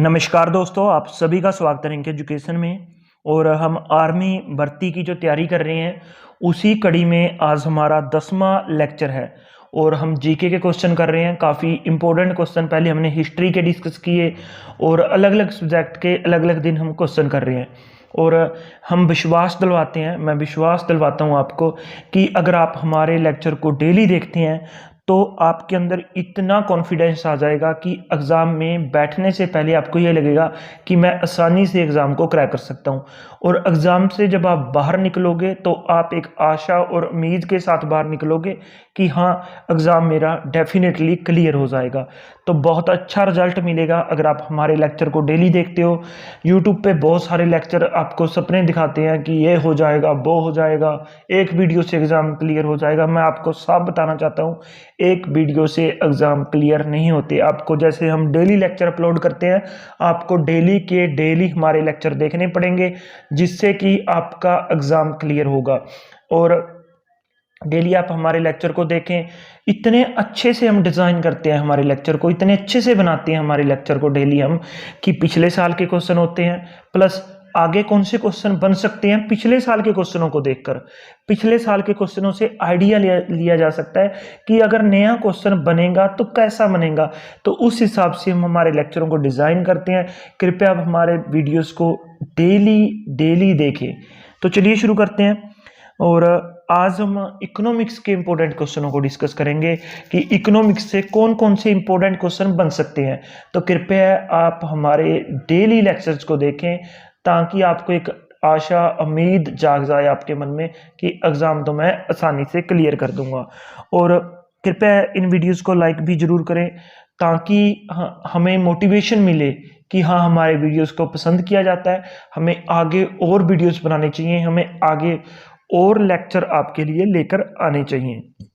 नमस्कार दोस्तों, आप सभी का स्वागत है रिंक एजुकेशन में। और हम आर्मी भर्ती की जो तैयारी कर रहे हैं उसी कड़ी में आज हमारा 10वां लेक्चर है और हम जीके के क्वेश्चन कर रहे हैं। काफ़ी इंपॉर्टेंट क्वेश्चन पहले हमने हिस्ट्री के डिस्कस किए और अलग अलग सब्जेक्ट के अलग अलग दिन हम क्वेश्चन कर रहे हैं। और हम विश्वास दिलवाते हैं, मैं विश्वास दिलवाता हूँ आपको कि अगर आप हमारे लेक्चर को डेली देखते हैं तो आपके अंदर इतना कॉन्फिडेंस आ जाएगा कि एग्ज़ाम में बैठने से पहले आपको ये लगेगा कि मैं आसानी से एग्ज़ाम को क्रैक कर सकता हूँ। और एग्ज़ाम से जब आप बाहर निकलोगे तो आप एक आशा और उम्मीद के साथ बाहर निकलोगे कि हाँ, एग्ज़ाम मेरा डेफिनेटली क्लियर हो जाएगा। तो बहुत अच्छा रिजल्ट मिलेगा अगर आप हमारे लेक्चर को डेली देखते हो। यूट्यूब पे बहुत सारे लेक्चर आपको सपने दिखाते हैं कि ये हो जाएगा, वो हो जाएगा, एक वीडियो से एग्ज़ाम क्लियर हो जाएगा। मैं आपको साफ बताना चाहता हूँ, एक वीडियो से एग्ज़ाम क्लियर नहीं होते। आपको जैसे हम डेली लेक्चर अपलोड करते हैं, आपको डेली के डेली हमारे लेक्चर देखने पड़ेंगे जिससे कि आपका एग्ज़ाम क्लियर होगा। और डेली आप हमारे लेक्चर को देखें, इतने अच्छे से हम डिज़ाइन करते हैं हमारे लेक्चर को, इतने अच्छे से बनाते हैं हमारे लेक्चर को डेली हम कि पिछले साल के क्वेश्चन होते हैं प्लस आगे कौन से क्वेश्चन बन सकते हैं पिछले साल के क्वेश्चनों को देखकर। पिछले साल के क्वेश्चनों से आइडिया लिया जा सकता है कि अगर नया क्वेश्चन बनेगा तो कैसा बनेगा। तो उस हिसाब से हम हमारे लेक्चरों को डिज़ाइन करते हैं। कृपया आप हमारे वीडियोस को डेली देखें। तो चलिए शुरू करते हैं। और आज हम इकोनॉमिक्स के इंपॉर्टेंट क्वेश्चनों को डिस्कस करेंगे कि इकोनॉमिक्स से कौन कौन से इंपॉर्टेंट क्वेश्चन बन सकते हैं। तो कृपया आप हमारे डेली लेक्चर्स को देखें ताकि आपको एक आशा उम्मीद जाग जाए आपके मन में कि एग्ज़ाम तो मैं आसानी से क्लियर कर दूंगा। और कृपया इन वीडियोस को लाइक भी ज़रूर करें ताकि हमें मोटिवेशन मिले कि हाँ, हमारे वीडियोस को पसंद किया जाता है, हमें आगे और वीडियोस बनाने चाहिए, हमें आगे और लेक्चर आपके लिए लेकर आने चाहिए।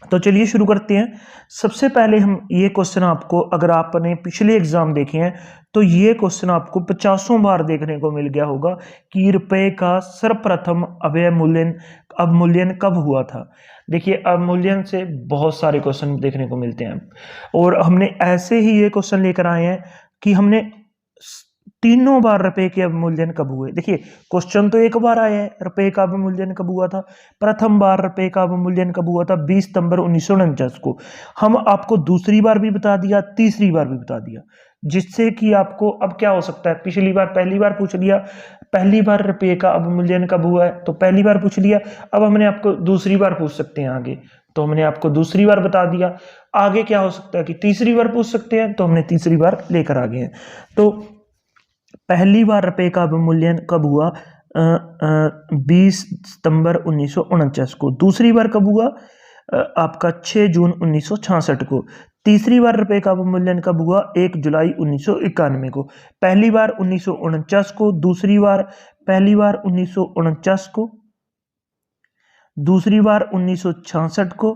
तो चलिए शुरू करते हैं। सबसे पहले हम ये क्वेश्चन आपको, अगर आपने पिछले एग्जाम देखे हैं तो ये क्वेश्चन आपको 50 बार देखने को मिल गया होगा कि रुपए का सर्वप्रथम अवमूल्यन कब हुआ था। देखिए, अवमूल्यन से बहुत सारे क्वेश्चन देखने को मिलते हैं और हमने ऐसे ही ये क्वेश्चन लेकर आए हैं कि हमने तीनों बार रुपए के अवमूल्यन कब हुए। देखिए, क्वेश्चन तो एक बार आया है, रुपए का अवमूल्यन कब हुआ था। प्रथम बार रुपए का अवमूल्यन कब हुआ था, 20 सितंबर 1949 को। हम आपको दूसरी बार भी बता दिया, तीसरी बार भी बता दिया, जिससे कि आपको अब क्या हो सकता है। पिछली बार पहली बार पूछ लिया, पहली बार रुपए का अवमूल्यन कब हुआ है तो पहली बार पूछ लिया। अब हमने आपको दूसरी बार पूछ सकते हैं आगे, तो हमने आपको दूसरी बार बता दिया। आगे क्या हो सकता है कि तीसरी बार पूछ सकते हैं, तो हमने तीसरी बार लेकर आ गए हैं। तो पहली बार रुपए का अवमूल्यन कब हुआ, 20 सितंबर 1949 को। दूसरी बार कब हुआ, आपका 6 जून 1966 को। तीसरी बार रुपए का अवमूल्यन कब हुआ, 1 जुलाई 1991 को। पहली बार 1949 को, दूसरी बार पहली बार 1949 को, दूसरी बार 1966 को,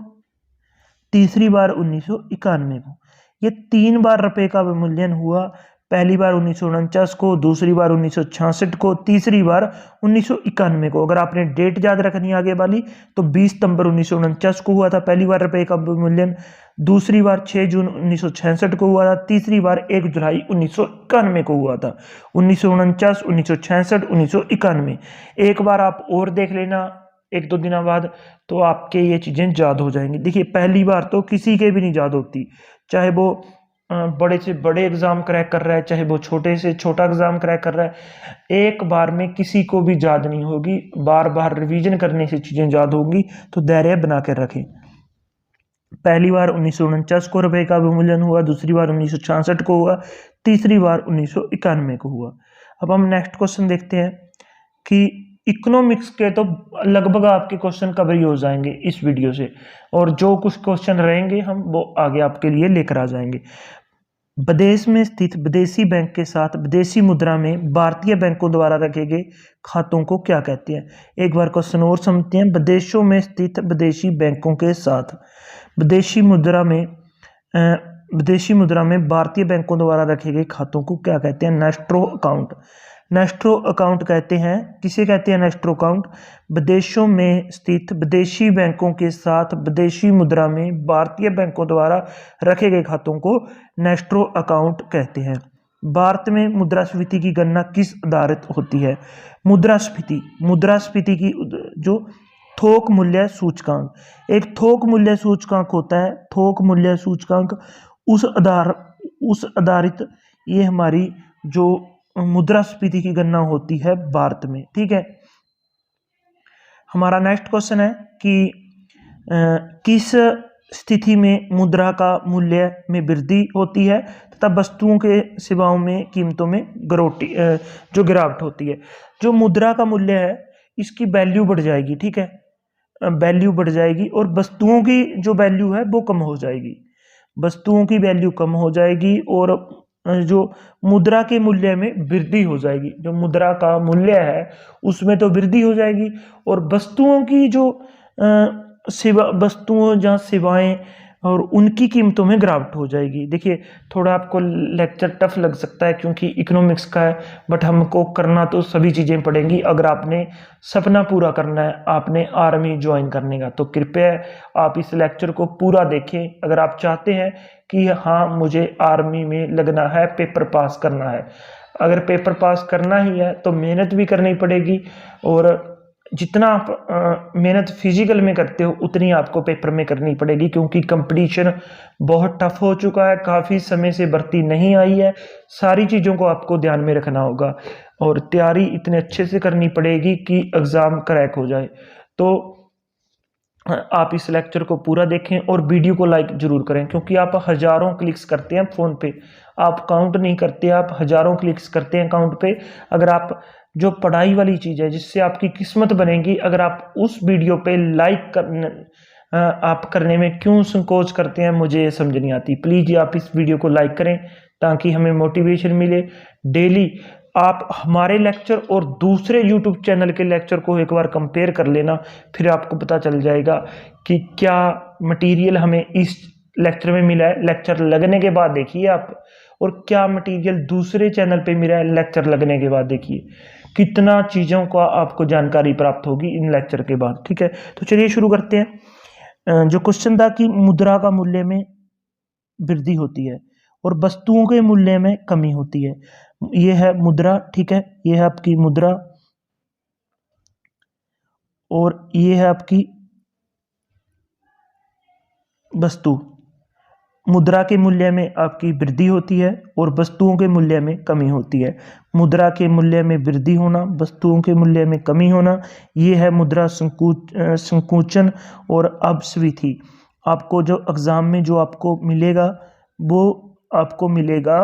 तीसरी बार 1991 को। ये 3 बार रुपए का अवमूल्यन हुआ। पहली बार 1949 को, दूसरी बार 1966 को, तीसरी बार 1991 को। अगर आपने डेट याद रखनी है आगे वाली तो 20 सितंबर 1949 को हुआ था पहली बार रुपए का अवमूल्यन, दूसरी बार 6 जून 1966 को हुआ था, तीसरी बार 1 जुलाई 1991 को हुआ था। 1949, 1966, 1991। एक बार आप और देख लेना एक दो दिनों बाद, तो आपके ये चीज़ें याद हो जाएंगी। देखिए, पहली बार तो किसी के भी नहीं याद होती, चाहे वो बड़े से बड़े एग्जाम क्रैक कर रहा है, चाहे वो छोटे से छोटा एग्जाम क्रैक कर रहा है, एक बार में किसी को भी याद नहीं होगी। बार बार रिवीजन करने से चीज़ें याद होंगी, तो धैर्य बना कर रखें। पहली बार 1949 को रुपए का अवमूल्यन हुआ, दूसरी बार 1966 को हुआ, तीसरी बार 1991 को हुआ। अब हम नेक्स्ट क्वेश्चन देखते हैं कि इकोनॉमिक्स के तो लगभग आपके क्वेश्चन कवर ही हो जाएंगे इस वीडियो से, और जो कुछ क्वेश्चन रहेंगे हम वो आगे आपके लिए लेकर आ जाएंगे। विदेश में स्थित विदेशी बैंक के साथ विदेशी मुद्रा में भारतीय बैंकों द्वारा रखे गए खातों को क्या कहते हैं। एक बार क्वेश्चन और समझते हैं। विदेशों में स्थित विदेशी बैंकों के साथ विदेशी मुद्रा में भारतीय बैंकों द्वारा रखे गए खातों को क्या कहते हैं। नेस्ट्रो अकाउंट। नेस्ट्रो अकाउंट कहते हैं, किसे कहते हैं नेस्ट्रो अकाउंट। विदेशों में स्थित विदेशी बैंकों के साथ विदेशी मुद्रा में भारतीय बैंकों द्वारा रखे गए खातों को नेस्ट्रो अकाउंट कहते हैं। भारत में मुद्रास्फीति की गणना किस आधारित होती है? मुद्रास्फीति की जो थोक मूल्य सूचकांक, एक थोक मूल्य सूचकांक होता है, थोक मूल्य सूचकांक उस आधारित ये हमारी जो मुद्रास्फीति की गणना होती है भारत में। ठीक है, हमारा नेक्स्ट क्वेश्चन है कि किस स्थिति में मुद्रा का मूल्य में वृद्धि होती है तथा वस्तुओं के सेवाओं में कीमतों में जो गिरावट होती है? जो मुद्रा का मूल्य है इसकी वैल्यू बढ़ जाएगी। ठीक है, वैल्यू बढ़ जाएगी और वस्तुओं की जो वैल्यू है वो कम हो जाएगी, वस्तुओं की वैल्यू कम हो जाएगी और जो मुद्रा के मूल्य में वृद्धि हो जाएगी। जो मुद्रा का मूल्य है उसमें तो वृद्धि हो जाएगी और वस्तुओं की जो वस्तुओं जहाँ सेवाएं और उनकी कीमतों में गिरावट हो जाएगी। देखिए थोड़ा आपको लेक्चर टफ लग सकता है क्योंकि इकोनॉमिक्स का है, बट हमको करना तो सभी चीज़ें पड़ेंगी। अगर आपने सपना पूरा करना है, आपने आर्मी ज्वाइन करने का, तो कृपया आप इस लेक्चर को पूरा देखें। अगर आप चाहते हैं कि हाँ मुझे आर्मी में लगना है, पेपर पास करना है, अगर पेपर पास करना ही है तो मेहनत भी करनी पड़ेगी और जितना आप मेहनत फिजिकल में करते हो उतनी आपको पेपर में करनी पड़ेगी क्योंकि कंपटीशन बहुत टफ हो चुका है, काफ़ी समय से भर्ती नहीं आई है। सारी चीज़ों को आपको ध्यान में रखना होगा और तैयारी इतने अच्छे से करनी पड़ेगी कि एग्ज़ाम क्रैक हो जाए। तो आप इस लेक्चर को पूरा देखें और वीडियो को लाइक जरूर करें क्योंकि आप हज़ारों क्लिक्स करते हैं फ़ोन पे, आप काउंट नहीं करते, आप हज़ारों क्लिक्स करते हैं अकाउंट पे। अगर आप जो पढ़ाई वाली चीज़ है जिससे आपकी किस्मत बनेगी, अगर आप उस वीडियो पे लाइक आप करने में क्यों संकोच करते हैं मुझे समझ नहीं आती। प्लीज़ आप इस वीडियो को लाइक करें ताकि हमें मोटिवेशन मिले। डेली आप हमारे लेक्चर और दूसरे यूट्यूब चैनल के लेक्चर को एक बार कंपेयर कर लेना, फिर आपको पता चल जाएगा कि क्या मटेरियल हमें इस लेक्चर में मिला है लेक्चर लगने के बाद देखिए आप, और क्या मटेरियल दूसरे चैनल पे मिला है लेक्चर लगने के बाद देखिए, कितना चीज़ों का आपको जानकारी प्राप्त होगी इन लेक्चर के बाद। ठीक है, तो चलिए शुरू करते हैं। जो क्वेश्चन था कि मुद्रा का मूल्य में वृद्धि होती है और वस्तुओं के मूल्य में कमी होती है। ये है मुद्रा, ठीक है, ये है आपकी मुद्रा और ये है आपकी वस्तु। मुद्रा के मूल्य में आपकी वृद्धि होती है और वस्तुओं के मूल्य में कमी होती है। मुद्रा के मूल्य में वृद्धि होना, वस्तुओं के मूल्य में कमी होना, ये है मुद्रा संकुचन और अपस्फीति। आपको जो एग्जाम में जो आपको मिलेगा वो आपको मिलेगा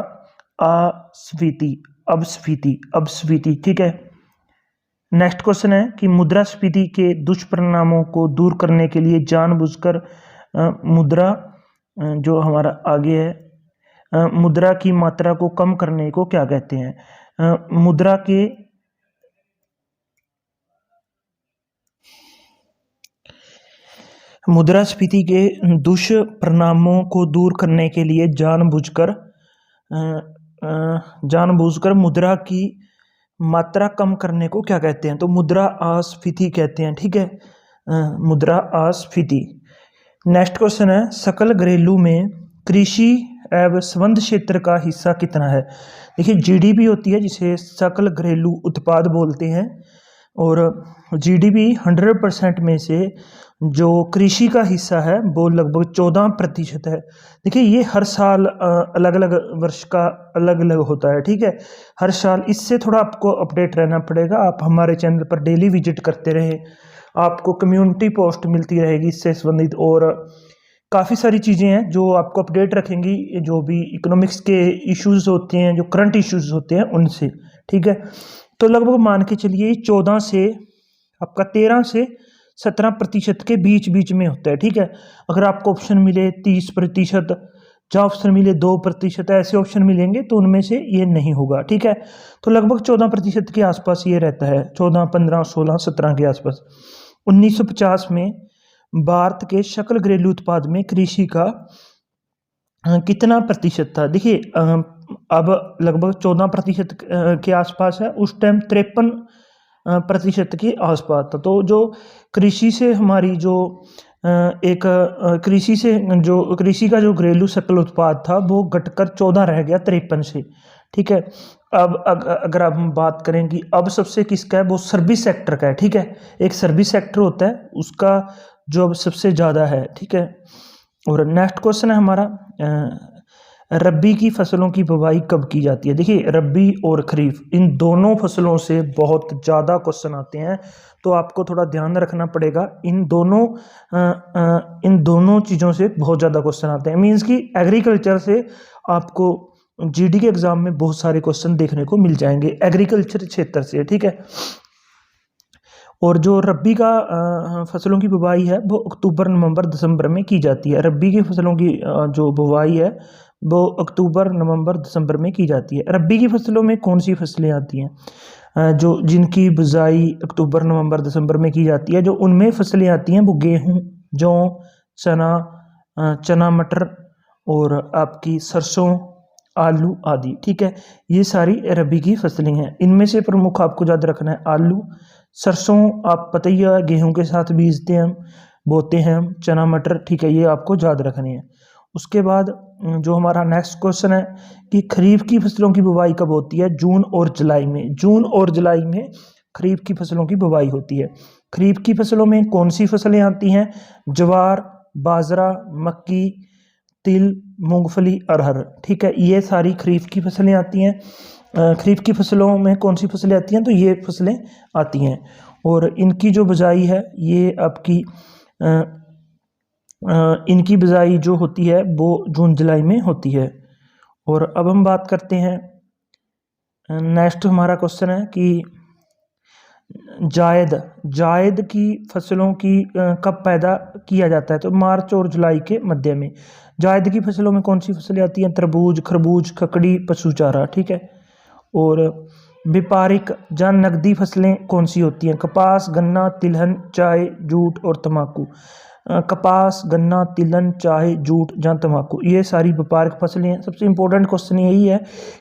अस्फीति, अपस्फीति। ठीक है, नेक्स्ट क्वेश्चन है कि मुद्रास्फीति के दुष्परिणामों को दूर करने के लिए जानबूझकर मुद्रा जो हमारा आगे है, मुद्रा की मात्रा को कम करने को क्या कहते हैं? मुद्रास्फीति के दुष्परिणामों को दूर करने के लिए जानबूझकर मुद्रा की मात्रा कम करने को क्या कहते हैं? तो मुद्रास्फीति कहते हैं। ठीक है, मुद्रास्फीति। नेक्स्ट क्वेश्चन है सकल घरेलू में कृषि एवं संबद्ध क्षेत्र का हिस्सा कितना है? देखिए जीडीपी होती है जिसे सकल घरेलू उत्पाद बोलते हैं और जीडीपी 100% में से जो कृषि का हिस्सा है वो लगभग 14% है। देखिए ये हर साल अलग अलग वर्ष का अलग अलग होता है। ठीक है, हर साल, इससे थोड़ा आपको अपडेट रहना पड़ेगा। आप हमारे चैनल पर डेली विजिट करते रहे, आपको कम्युनिटी पोस्ट मिलती रहेगी इससे संबंधित और काफ़ी सारी चीज़ें हैं जो आपको अपडेट रखेंगी, जो भी इकोनॉमिक्स के इश्यूज होते हैं, जो करंट इश्यूज होते हैं उनसे। ठीक है, तो लगभग मान के चलिए 14 से आपका 13 से 17% के बीच में होता है। ठीक है, अगर आपको ऑप्शन मिले 30%, जहाँ ऑप्शन मिले 2%, ऐसे ऑप्शन मिलेंगे तो उनमें से ये नहीं होगा। ठीक है, तो लगभग 14% के आसपास ये रहता है, 14, 15, 16, 17 के आसपास। 1950 में भारत के सकल घरेलू उत्पाद में कृषि का कितना प्रतिशत था? देखिए अब लगभग 14% के आसपास है, उस टाइम 53% के आसपास था। तो जो कृषि से हमारी जो एक कृषि से जो कृषि का जो घरेलू सकल उत्पाद था वो घटकर 14 रह गया 53 से। ठीक है। अब अगर अब हम बात करें कि अब सबसे किसका है, वो सर्विस सेक्टर का है। ठीक है, एक सर्विस सेक्टर होता है उसका जो अब सबसे ज़्यादा है। ठीक है। और नेक्स्ट क्वेश्चन है हमारा, रबी की फसलों की बुवाई कब की जाती है। देखिए, रबी और खरीफ इन दोनों फसलों से बहुत ज़्यादा क्वेश्चन आते हैं, तो आपको थोड़ा ध्यान रखना पड़ेगा। इन दोनों चीज़ों से बहुत ज़्यादा क्वेश्चन आते हैं। मीन्स कि एग्रीकल्चर से आपको जीडी के एग्जाम में बहुत सारे क्वेश्चन देखने को मिल जाएंगे एग्रीकल्चर क्षेत्र से। ठीक है। और जो रबी का फसलों की बुवाई है वो अक्टूबर नवंबर दिसंबर में की जाती है। रबी की फसलों की जो बुवाई है वो अक्टूबर नवंबर दिसंबर में की जाती है। रबी की फसलों में कौन सी फसलें आती हैं जो जिनकी बुवाई अक्टूबर नवंबर दिसंबर में की जाती है। जो उनमें फसलें आती हैं वो गेहूँ, जौ, चना, चना मटर और आपकी सरसों, आलू आदि। ठीक है, ये सारी रबी की फसलें हैं। इनमें से प्रमुख आपको याद रखना है आलू, सरसों आप पता ही है गेहूं के साथ बीजते हैं हम, बोते हैं हम, चना मटर। ठीक है, ये आपको याद रखनी है। उसके बाद जो हमारा नेक्स्ट क्वेश्चन है कि खरीफ की फसलों की बुवाई कब होती है। जून और जुलाई में। जून और जुलाई में खरीफ की फसलों की बुवाई होती है। खरीफ की फसलों में कौन सी फसलें आती हैं, ज्वार, बाजरा, मक्की, तिल, मूंगफली, अरहर। ठीक है, ये सारी खरीफ की फसलें आती हैं। खरीफ की फसलों में कौन सी फसलें आती हैं, तो ये फसलें आती हैं। और इनकी जो बिजाई है ये आपकी इनकी बिजाई जो होती है वो जून जुलाई में होती है। और अब हम बात करते हैं, नेक्स्ट हमारा क्वेश्चन है कि जायद की फसलों की कब पैदा किया जाता है, तो मार्च और जुलाई के मध्य में। जायद की फसलों में कौन सी फसलें आती हैं, तरबूज, खरबूज, ककड़ी, पशु चारा। ठीक है। और व्यापारिक या नकदी फसलें कौन सी होती हैं, कपास, गन्ना, तिलहन, चाय, जूट और तंबाकू। कपास, गन्ना, तिलहन, चाय, जूट या तंबाकू, ये सारी व्यापारिक फसलें हैं। सबसे इंपॉर्टेंट क्वेश्चन यही है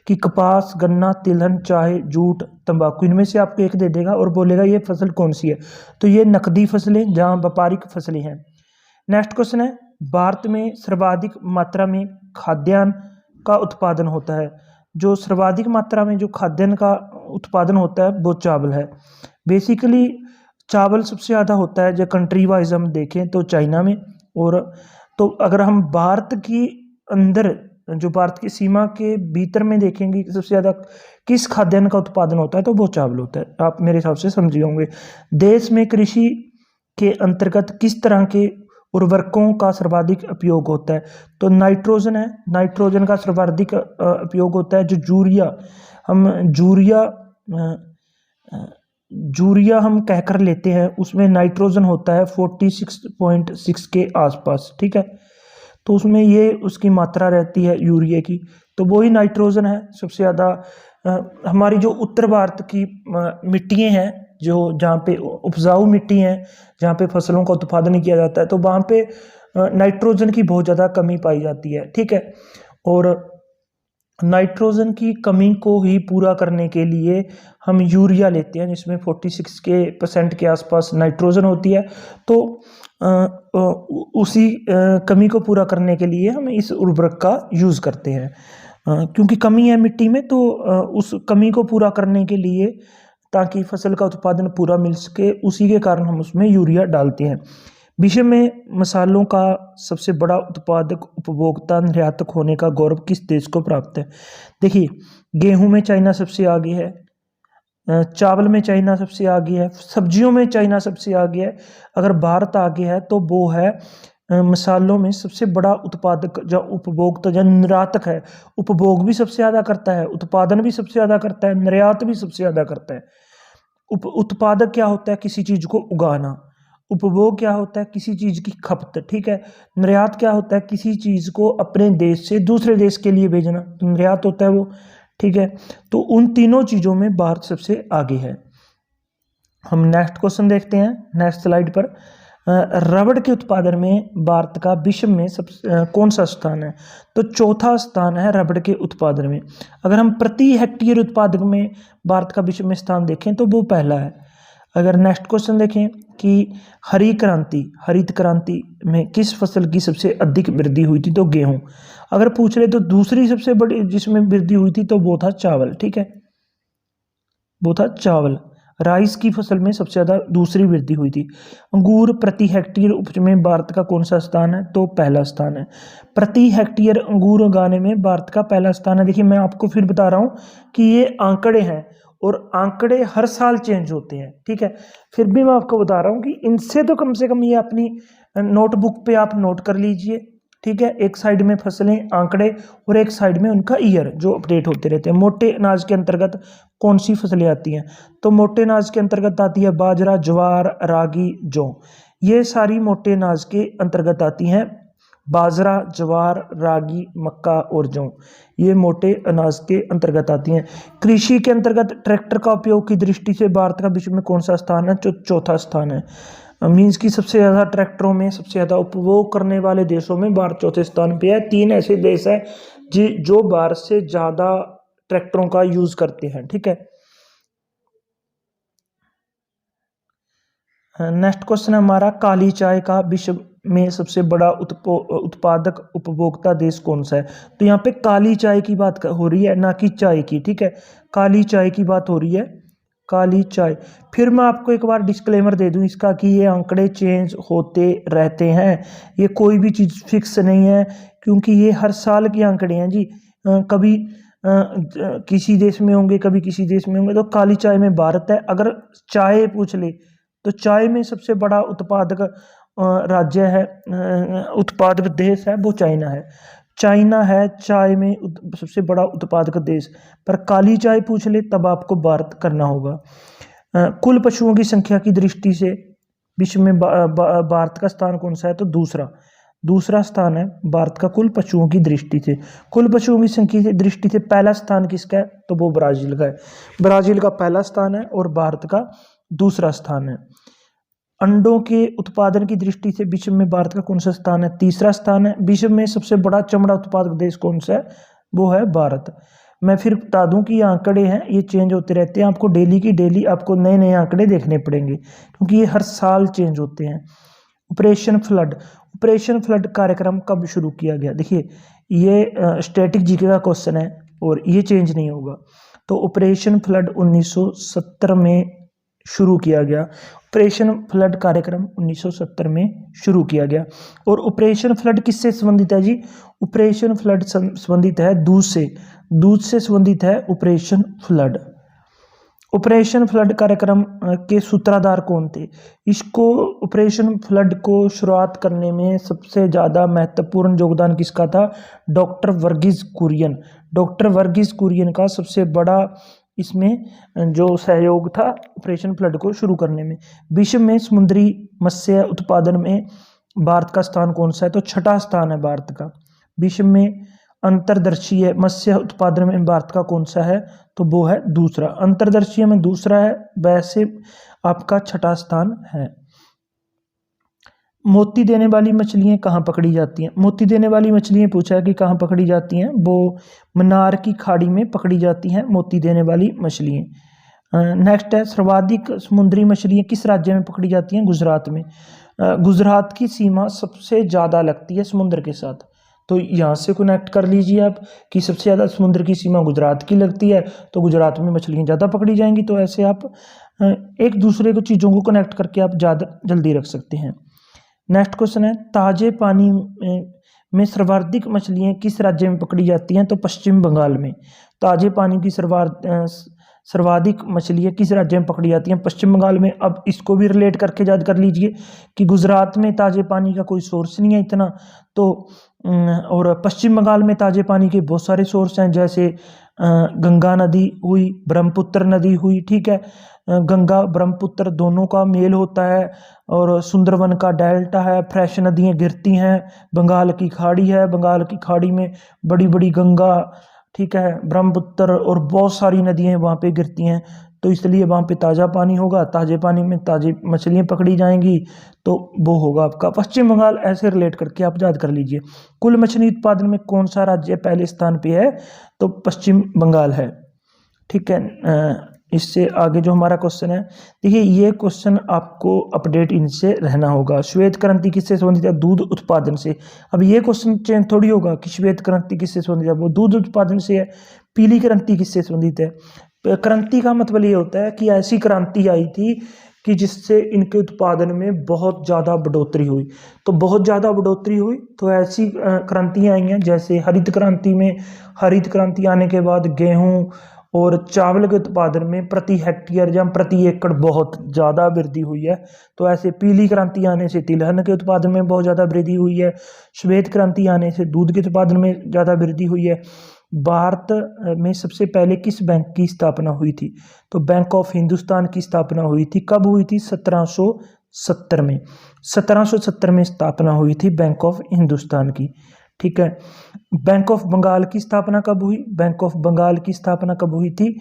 कि कपास, गन्ना, तिलहन, चाय, जूट, तंबाकू, इनमें से आपको एक दे देगा और बोलेगा ये फसल कौन सी है, तो ये नकदी फसलें जहाँ व्यापारिक फसलें हैं। नेक्स्ट क्वेश्चन है, भारत में सर्वाधिक मात्रा में खाद्यान्न का उत्पादन होता है। जो सर्वाधिक मात्रा में जो खाद्यान्न का उत्पादन होता है वो चावल है। बेसिकली चावल सबसे ज़्यादा होता है, जो कंट्री वाइज हम देखें तो चाइना में। और तो अगर हम भारत की अंदर जो भारत की सीमा के भीतर में देखेंगे कि सबसे ज़्यादा किस खाद्यान्न का उत्पादन होता है, तो वो चावल होता है। आप मेरे हिसाब से समझ होंगे। देश में कृषि के अंतर्गत किस तरह के उर्वरकों का सर्वाधिक उपयोग होता है, तो नाइट्रोजन है। नाइट्रोजन का सर्वाधिक उपयोग होता है। जो जूरिया हम कहकर लेते हैं उसमें नाइट्रोजन होता है 46.6 के आसपास। ठीक है, तो उसमें ये उसकी मात्रा रहती है यूरिया की, तो वही नाइट्रोजन है सबसे ज़्यादा। हमारी जो उत्तर भारत की मिट्टियाँ हैं, जो जहाँ पे उपजाऊ मिट्टी हैं, जहाँ पे फसलों का उत्पादन किया जाता है, तो वहाँ पे नाइट्रोजन की बहुत ज़्यादा कमी पाई जाती है। ठीक है, और नाइट्रोजन की कमी को ही पूरा करने के लिए हम यूरिया लेते हैं जिसमें 46% के आसपास नाइट्रोजन होती है। तो उसी कमी को पूरा करने के लिए हम इस उर्वरक का यूज़ करते हैं। क्योंकि कमी है मिट्टी में, तो उस कमी को पूरा करने के लिए, ताकि फसल का उत्पादन पूरा मिल सके, उसी के कारण हम उसमें यूरिया डालते हैं। विश्व में मसालों का सबसे बड़ा उत्पादक, उपभोक्ता, निर्यातक होने का गौरव किस देश को प्राप्त है। देखिए, गेहूं में चाइना सबसे आगे है, चावल में चाइना सबसे आगे है, सब्जियों में चाइना सबसे आगे है। अगर भारत आगे है तो वो है मसालों में सबसे बड़ा उत्पादक या उपभोक्ता या निर्यातक है। उपभोग भी सबसे ज़्यादा करता है, उत्पादन भी सबसे ज़्यादा करता है, निर्यात भी सबसे ज़्यादा करता है। उत्पादक क्या होता है, किसी चीज़ को उगाना। उपभोग क्या होता है, किसी चीज़ की खपत। ठीक है, निर्यात क्या होता है, किसी चीज़ को अपने देश से दूसरे देश के लिए भेजना, तो निर्यात होता है वो। ठीक है, तो उन तीनों चीज़ों में भारत सबसे आगे है। हम नेक्स्ट क्वेश्चन देखते हैं नेक्स्ट स्लाइड पर। रबड़ के उत्पादन में भारत का विश्व में कौन सा स्थान है, तो चौथा स्थान है रबड़ के उत्पादन में। अगर हम प्रति हेक्टेयर उत्पादन में भारत का विश्व में स्थान देखें तो वो पहला है। अगर नेक्स्ट क्वेश्चन देखें कि हरित क्रांति में किस फसल की सबसे अधिक वृद्धि हुई थी, तो गेहूं। अगर पूछ ले तो दूसरी सबसे बड़ी जिसमें वृद्धि हुई थी तो वो था चावल, ठीक है, वो था चावल। राइस की फसल में सबसे ज्यादा दूसरी वृद्धि हुई थी। अंगूर प्रति हेक्टेयर उपज में भारत का कौन सा स्थान है, तो पहला स्थान है। प्रति हेक्टेयर अंगूर उगाने में भारत का पहला स्थान है। देखिए मैं आपको फिर बता रहा हूं कि ये आंकड़े हैं और आंकड़े हर साल चेंज होते हैं, ठीक है। फिर भी मैं आपको बता रहा हूं कि इनसे तो कम से कम ये अपनी नोटबुक पे आप नोट कर लीजिए, ठीक है। एक साइड में फसलें आंकड़े और एक साइड में उनका ईयर जो अपडेट होते रहते हैं। मोटे अनाज के अंतर्गत कौन सी फसलें आती हैं, तो मोटे अनाज के अंतर्गत आती है बाजरा, ज्वार, रागी, जौ। ये सारी मोटे अनाज के अंतर्गत आती हैं। बाजरा, ज्वार, रागी, मक्का और जौ ये मोटे अनाज के अंतर्गत आती हैं। कृषि के अंतर्गत ट्रैक्टर का उपयोग की दृष्टि से भारत का विश्व में कौन सा स्थान है, जो चौथा स्थान है। मीन्स की सबसे ज्यादा ट्रैक्टरों में सबसे ज्यादा उपभोग करने वाले देशों में भारत चौथे स्थान पे है। 3 ऐसे देश है जो भारत से ज्यादा ट्रैक्टरों का यूज करते हैं, ठीक है। नेक्स्ट क्वेश्चन है हमारा, काली चाय का विश्व में सबसे बड़ा उत्पादक उपभोक्ता देश कौन सा है। तो यहाँ पे काली चाय की बात हो रही है, ना कि चाय की, ठीक है। काली चाय की बात हो रही है, काली चाय। फिर मैं आपको एक बार डिस्क्लेमर दे दूं इसका कि ये आंकड़े चेंज होते रहते हैं, ये कोई भी चीज़ फिक्स नहीं है, क्योंकि ये हर साल के आंकड़े हैं जी। कभी किसी देश में होंगे, कभी किसी देश में होंगे। तो काली चाय में भारत है। अगर चाय पूछ ले तो चाय में सबसे बड़ा उत्पादक राज्य है, उत्पादक देश है, वो चाइना है। चाइना है चाय में सबसे बड़ा उत्पादक देश। पर काली चाय पूछ ले तब आपको भारत करना होगा। कुल पशुओं की संख्या की दृष्टि से विश्व में भारत का स्थान कौन सा है, तो दूसरा स्थान है भारत का कुल पशुओं की दृष्टि से। कुल पशुओं की संख्या की दृष्टि से पहला स्थान किसका है, तो वो ब्राजील का है। ब्राजील का पहला स्थान है और भारत का दूसरा स्थान है। अंडों के उत्पादन की दृष्टि से विश्व में भारत का कौन सा स्थान है, तीसरा स्थान है। विश्व में सबसे बड़ा चमड़ा उत्पादक देश कौन सा है, वो है भारत। मैं फिर बता दूं कि ये आंकड़े हैं, ये चेंज होते रहते हैं। आपको डेली की डेली आपको नए नए आंकड़े देखने पड़ेंगे, क्योंकि ये हर साल चेंज होते हैं। ऑपरेशन फ्लड कार्यक्रम कब शुरू किया गया। देखिए ये स्टैटिक जीके का क्वेश्चन है और ये चेंज नहीं होगा। तो ऑपरेशन फ्लड 1970 में शुरू किया गया। ऑपरेशन फ्लड कार्यक्रम 1970 में शुरू किया गया। और ऑपरेशन फ्लड किससे संबंधित है जी, ऑपरेशन फ्लड संबंधित है दूध से संबंधित है ऑपरेशन फ्लड। ऑपरेशन फ्लड कार्यक्रम के सूत्रधार कौन थे। इसको ऑपरेशन फ्लड को शुरुआत करने में सबसे ज़्यादा महत्वपूर्ण योगदान किसका था, डॉक्टर वर्गीज कुरियन। डॉक्टर वर्गीज कुरियन का सबसे बड़ा इसमें जो सहयोग था ऑपरेशन फ्लड को शुरू करने में। विश्व में समुद्री मत्स्य उत्पादन में भारत का स्थान कौन सा है, तो छठा स्थान है भारत का। विश्व में अंतर्देशीय मत्स्य उत्पादन में भारत का कौन सा है, तो वो है दूसरा। अंतर्देशीय में दूसरा है, वैसे आपका छठा स्थान है। मोती देने वाली मछलियां कहाँ पकड़ी जाती हैं। मोती देने वाली मछलियां पूछा है कि कहाँ पकड़ी जाती हैं, वो मन्नार की खाड़ी में पकड़ी जाती हैं मोती देने वाली मछलियां। नेक्स्ट है, सर्वाधिक समुद्री मछलियां किस राज्य में पकड़ी जाती हैं, गुजरात में। गुजरात की सीमा सबसे ज़्यादा लगती है समुद्र के साथ, तो यहाँ से कनेक्ट कर लीजिए आप कि सबसे ज़्यादा समुद्र की सीमा गुजरात की लगती है, तो गुजरात में मछलियाँ ज़्यादा पकड़ी जाएंगी। तो ऐसे आप एक दूसरे को चीज़ों को कनेक्ट करके आप ज़्यादा जल्दी रख सकते हैं। नेक्स्ट क्वेश्चन है, ताजे पानी में सर्वाधिक मछलियाँ किस राज्य में पकड़ी जाती हैं, तो पश्चिम बंगाल में। ताजे पानी की सर्वाधिक मछलियाँ किस राज्य में पकड़ी जाती हैं, पश्चिम बंगाल में। अब इसको भी रिलेट करके याद कर लीजिए कि गुजरात में ताजे पानी का कोई सोर्स नहीं है इतना, तो और पश्चिम बंगाल में ताजे पानी के बहुत सारे सोर्स हैं, जैसे गंगा नदी हुई, ब्रह्मपुत्र नदी हुई, ठीक है। गंगा ब्रह्मपुत्र दोनों का मेल होता है, और सुंदरवन का डेल्टा है, फ्रेश नदियाँ गिरती हैं, बंगाल की खाड़ी है, बंगाल की खाड़ी में बड़ी बड़ी गंगा, ठीक है, ब्रह्मपुत्र और बहुत सारी नदियाँ वहाँ पे गिरती हैं, तो इसलिए वहाँ पे ताज़ा पानी होगा, ताज़े पानी में ताज़ी मछलियाँ पकड़ी जाएंगी, तो वो होगा आपका पश्चिम बंगाल। ऐसे रिलेट करके आप याद कर लीजिए। कुल मछली उत्पादन में कौन सा राज्य पहले स्थान पे है, तो पश्चिम बंगाल है, ठीक है। इससे आगे जो हमारा क्वेश्चन है, देखिए ये क्वेश्चन आपको अपडेट इनसे रहना होगा। श्वेत क्रांति किससे संबंधित है? दूध उत्पादन से। अब ये क्वेश्चन चेंज थोड़ी होगा कि श्वेत क्रांति किससे संबंधित है, वो दूध उत्पादन से है। पीली क्रांति किससे संबंधित है? क्रांति का मतलब ये होता है कि ऐसी क्रांति आई थी कि जिससे इनके उत्पादन में बहुत ज़्यादा बढ़ोतरी हुई। तो बहुत ज़्यादा बढ़ोतरी हुई तो ऐसी क्रांतियाँ आई हैं, जैसे हरित क्रांति में, हरित क्रांति आने के बाद गेहूं और चावल के उत्पादन में प्रति हेक्टेयर या प्रति एकड़ बहुत ज़्यादा वृद्धि हुई है। तो ऐसे पीली क्रांति आने से तिलहन के उत्पादन में बहुत ज़्यादा वृद्धि हुई है। श्वेत क्रांति आने से दूध के उत्पादन में ज़्यादा वृद्धि हुई है। भारत में सबसे पहले किस बैंक की स्थापना हुई थी? तो बैंक ऑफ हिंदुस्तान की स्थापना हुई थी। कब हुई थी? 1770 में। 1770 में स्थापना हुई थी बैंक ऑफ हिंदुस्तान की। ठीक है। बैंक ऑफ बंगाल की स्थापना कब हुई? बैंक ऑफ बंगाल की स्थापना कब हुई थी?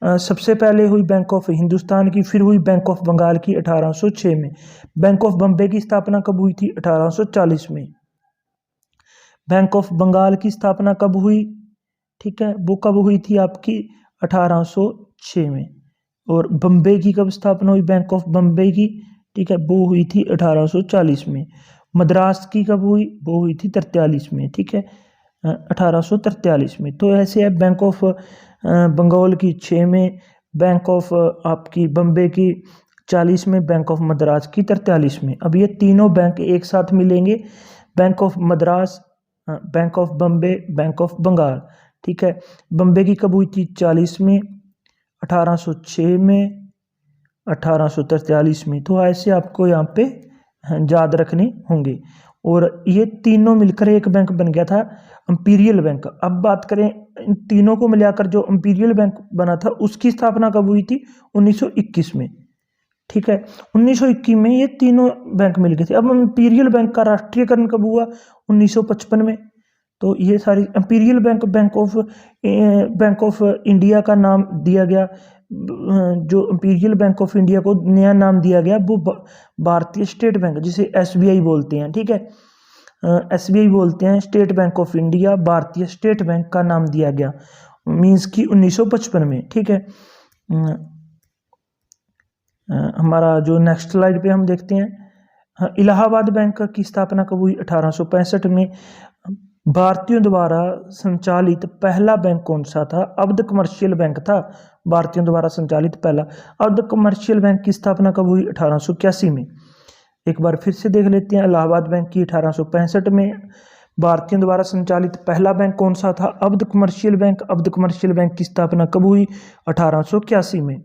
सबसे पहले हुई बैंक ऑफ हिंदुस्तान की, फिर हुई बैंक ऑफ बंगाल की 1806 में। बैंक ऑफ बम्बे की स्थापना कब हुई थी? 1840 में। बैंक ऑफ बंगाल की स्थापना कब हुई? ठीक है, वो कब हुई थी आपकी? 1806 में। और बम्बे की कब स्थापना हुई? बैंक ऑफ बम्बे की, ठीक है, वो हुई थी 1840 में। मद्रास की कब हुई? वो हुई थी 43 में। ठीक है, 1843 में। तो ऐसे है बैंक ऑफ बंगाल की 6 में, बैंक ऑफ आपकी बम्बे की 40 में, बैंक ऑफ मद्रास की 43 में। अब ये तीनों बैंक एक साथ मिलेंगे, bank of Madras, bank of Bombay, bank of Bengal. ठीक है, बम्बे की कब हुई थी? 40 में, 1806 में, 1843 में। तो ऐसे आपको यहाँ पे याद रखने होंगे। और ये तीनों मिलकर एक बैंक बन गया था, इंपीरियल बैंक। अब बात करें इन तीनों को मिलाकर जो इंपीरियल बैंक बना था, उसकी स्थापना कब हुई थी? 1921 में। ठीक है, 1921 में ये तीनों बैंक मिल गए थे। अब इंपीरियल बैंक का राष्ट्रीयकरण कब हुआ? 1955 में। तो ये सारी imperial bank, bank of India का नाम दिया गया। जो इंपीरियल बैंक ऑफ इंडिया को नया नाम दिया गया वो भारतीय स्टेट बैंक, जिसे एसबीआई बोलते हैं। ठीक है, एसबीआई बोलते हैं, स्टेट बैंक ऑफ इंडिया, भारतीय स्टेट बैंक का नाम दिया गया, मीन्स की 1955 में। ठीक है, हमारा जो नेक्स्ट स्लाइड पे हम देखते हैं, इलाहाबाद बैंक की स्थापना कब हुई? 1865 में। भारतीयों द्वारा संचालित पहला बैंक कौन सा था? अवध कमर्शियल बैंक था भारतीयों द्वारा संचालित पहला। अवध कमर्शियल बैंक की स्थापना कब हुई? 1881 में। एक बार फिर से देख लेते हैं, इलाहाबाद बैंक की 1865 में। भारतीयों द्वारा संचालित पहला बैंक कौन सा था? Awadh commercial bank. Awadh commercial bank की स्थापना कब हुई? 1881 में।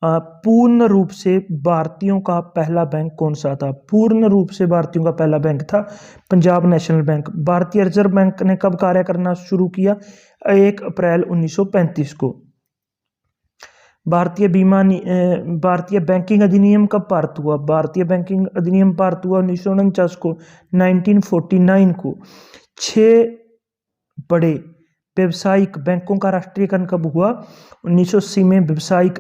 पूर्ण रूप से भारतीयों का पहला बैंक कौन सा था? पूर्ण रूप से भारतीयों का पहला बैंक था पंजाब नेशनल बैंक। भारतीय रिजर्व बैंक ने कब कार्य करना शुरू किया? 1 अप्रैल 1935 को। भारतीय बैंकिंग अधिनियम कब पारित हुआ? भारतीय बैंकिंग अधिनियम पारित हुआ 1949 को, 1949 को। 6 बड़े व्यावसायिक बैंकों का राष्ट्रीयकरण कब हुआ? 1980 में व्यावसायिक